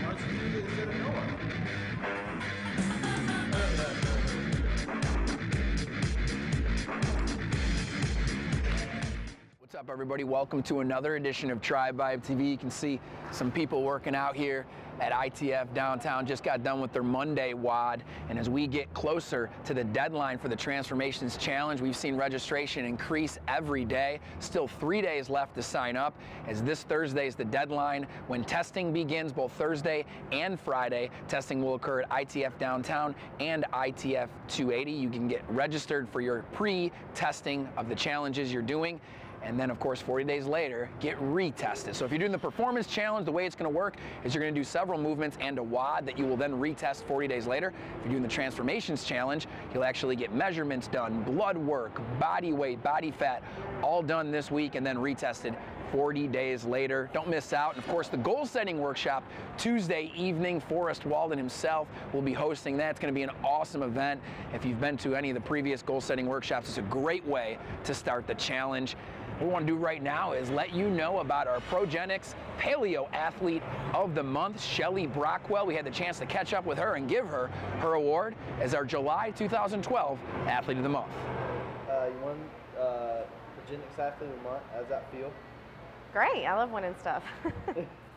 What's up, everybody? Welcome to another edition of TVTV. You can see some people working out here at ITF downtown. Just got done with their Monday WOD, and as we get closer to the deadline for the Transformations Challenge, we've seen registration increase every day. Still 3 days left to sign up, as this Thursday is the deadline when testing begins, both Thursday and Friday. Testing will occur at ITF downtown and ITF 280. You can get registered for your pre-testing of the challenges you're doing, and then, of course, 40 days later, get retested. So if you're doing the performance challenge, the way it's going to work is you're going to do several movements and a WOD that you will then retest 40 days later. If you're doing the transformations challenge, you'll actually get measurements done, blood work, body weight, body fat, all done this week and then retested 40 days later. Don't miss out. And of course, the goal setting workshop Tuesday evening, Forrest Walden himself will be hosting that. It's going to be an awesome event. If you've been to any of the previous goal setting workshops, it's a great way to start the challenge. What we want to do right now is let you know about our Progenics Paleo Athlete of the Month, Shelly Brockwell. We had the chance to catch up with her and give her her award as our July 2012 Athlete of the Month. You won Progenics Athlete of the Month. How does that feel? Great. I love winning stuff.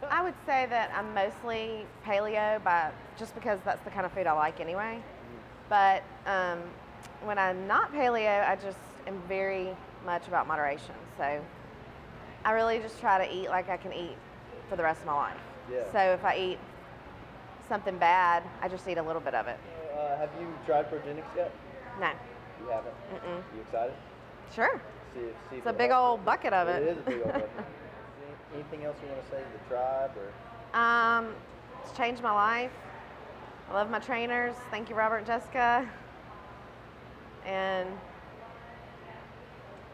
I would say that I'm mostly paleo, just because that's the kind of food I like anyway. But when I'm not paleo, I just am very much about moderation. So I really just try to eat like I can eat for the rest of my life. Yeah. So if I eat something bad, I just eat a little bit of it. Have you tried Progenics yet? No. You haven't? Mm-mm. You excited? Sure. See It's a big old bucket of it. It is a big old bucket. Anything else you want to say to the tribe? Or? It's changed my life. I love my trainers. Thank you, Robert and Jessica. And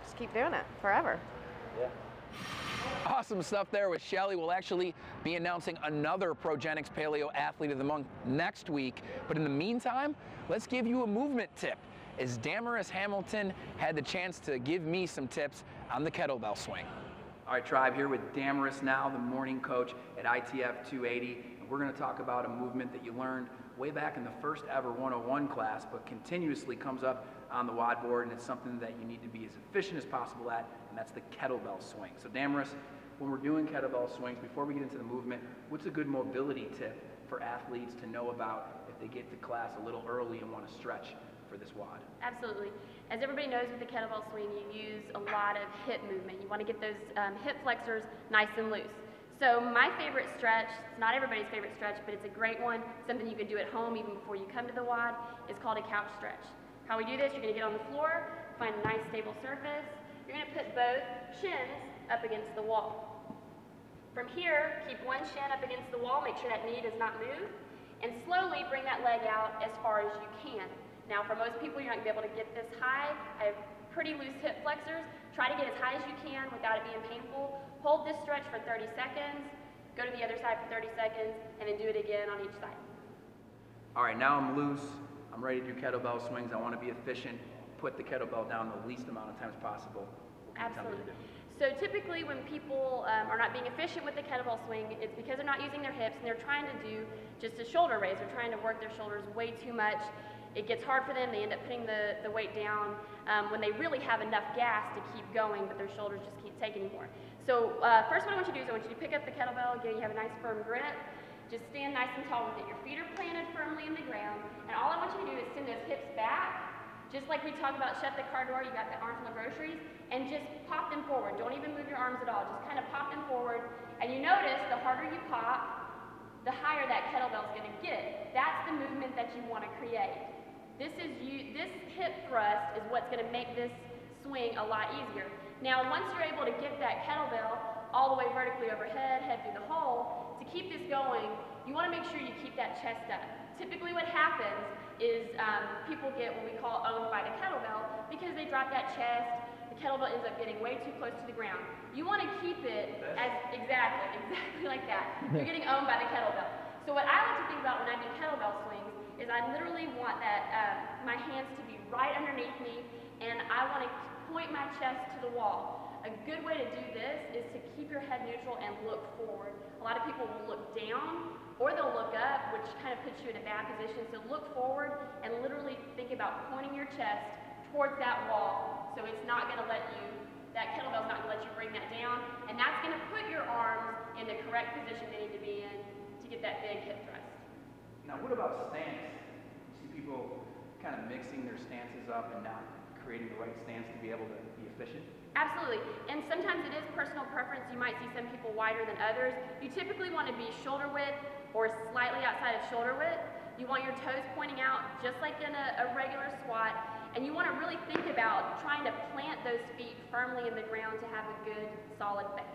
just keep doing it forever. Yeah. Awesome stuff there with Shelly. We'll actually be announcing another Progenics Paleo Athlete of the Month next week. But in the meantime, let's give you a movement tip, as Damaris Hamilton had the chance to give me some tips on the kettlebell swing. All right, Tribe, here with Damaris now, the morning coach at ITF 280. And we're going to talk about a movement that you learned way back in the first ever 101 class, but continuously comes up on the WOD board, and it's something that you need to be as efficient as possible at, and that's the kettlebell swing. So Damaris, when we're doing kettlebell swings, before we get into the movement, what's a good mobility tip for athletes to know about if they get to class a little early and want to stretch for this WOD? Absolutely. As everybody knows, with the kettlebell swing, you use a lot of hip movement. You want to get those hip flexors nice and loose. So my favorite stretch, it's not everybody's favorite stretch, but it's a great one, something you can do at home even before you come to the WOD, is called a couch stretch. How we do this, you're going to get on the floor, find a nice stable surface. You're going to put both shins up against the wall. From here, keep one shin up against the wall, make sure that knee does not move, and slowly bring that leg out as far as you can. Now, for most people, you're not going to be able to get this high. I have pretty loose hip flexors. Try to get as high as you can without it being painful. Hold this stretch for 30 seconds, go to the other side for 30 seconds, and then do it again on each side. All right, now I'm loose. I'm ready to do kettlebell swings. I want to be efficient, put the kettlebell down the least amount of times possible. What can you tell me to do? So typically when people are not being efficient with the kettlebell swing, it's because they're not using their hips and they're trying to do just a shoulder raise. They're trying to work their shoulders way too much. It gets hard for them. They end up putting the weight down when they really have enough gas to keep going, but their shoulders just can't take anymore. So first what I want you to do is I want you to pick up the kettlebell. Again, you have a nice firm grip. Just stand nice and tall with it. Your feet are planted firmly in the ground. And all I want you to do is send those hips back. Just like we talk about shut the car door, you got the arms full of groceries, and just pop them forward. Don't even move your arms at all. Just kind of pop them forward. And you notice the harder you pop, the higher that kettlebell is going to get. That's the movement that you want to create. This hip thrust is what's going to make this swing a lot easier. Now, once you're able to get that kettlebell all the way vertically overhead, head through the hole, to keep this going, you want to make sure you keep that chest up. Typically what happens is people get what we call owned by the kettlebell because they drop that chest, the kettlebell ends up getting way too close to the ground. You want to keep it as exactly like that. You're getting owned by the kettlebell. So what I like to think about when I do kettlebell swings is I literally want that my hands to be right underneath me, and I want to point my chest to the wall. A good way to do this is to keep your head neutral and look forward. A lot of people will look down or they'll look up, which kind of puts you in a bad position. So look forward and literally think about pointing your chest towards that wall. So it's not going to let you, that kettlebell's not going to let you bring that down, and that's going to put your arms in the correct position they need to be in to get that big hip thrust. Now, what about stance? You see people kind of mixing their stances up and not creating the right stance to be able to be efficient? Absolutely, and sometimes it is personal preference. You might see some people wider than others. You typically want to be shoulder width or slightly outside of shoulder width. You want your toes pointing out just like in a regular squat, and you want to really think about trying to plant those feet firmly in the ground to have a good, solid base.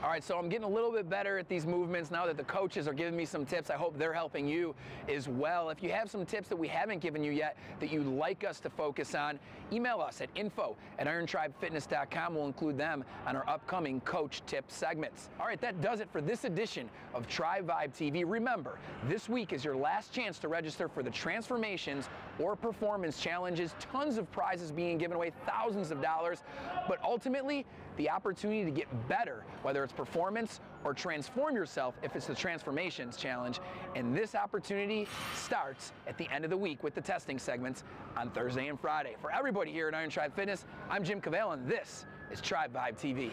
All right, so I'm getting a little bit better at these movements now that the coaches are giving me some tips. I hope they're helping you as well. If you have some tips that we haven't given you yet that you'd like us to focus on, email us at info@irontribefitness.com. We'll include them on our upcoming coach tip segments. All right, that does it for this edition of Tri Vibe TV. Remember, this week is your last chance to register for the transformations or performance challenges. Tons of prizes being given away, thousands of dollars, but ultimately the opportunity to get better, whether it's performance or transform yourself if it's the transformations challenge. And this opportunity starts at the end of the week with the testing segments on Thursday and Friday. For everybody here at Iron Tribe Fitness, I'm Jim Cavell, and this is Tri Vibe TV.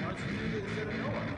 Why don't you do this at Noah?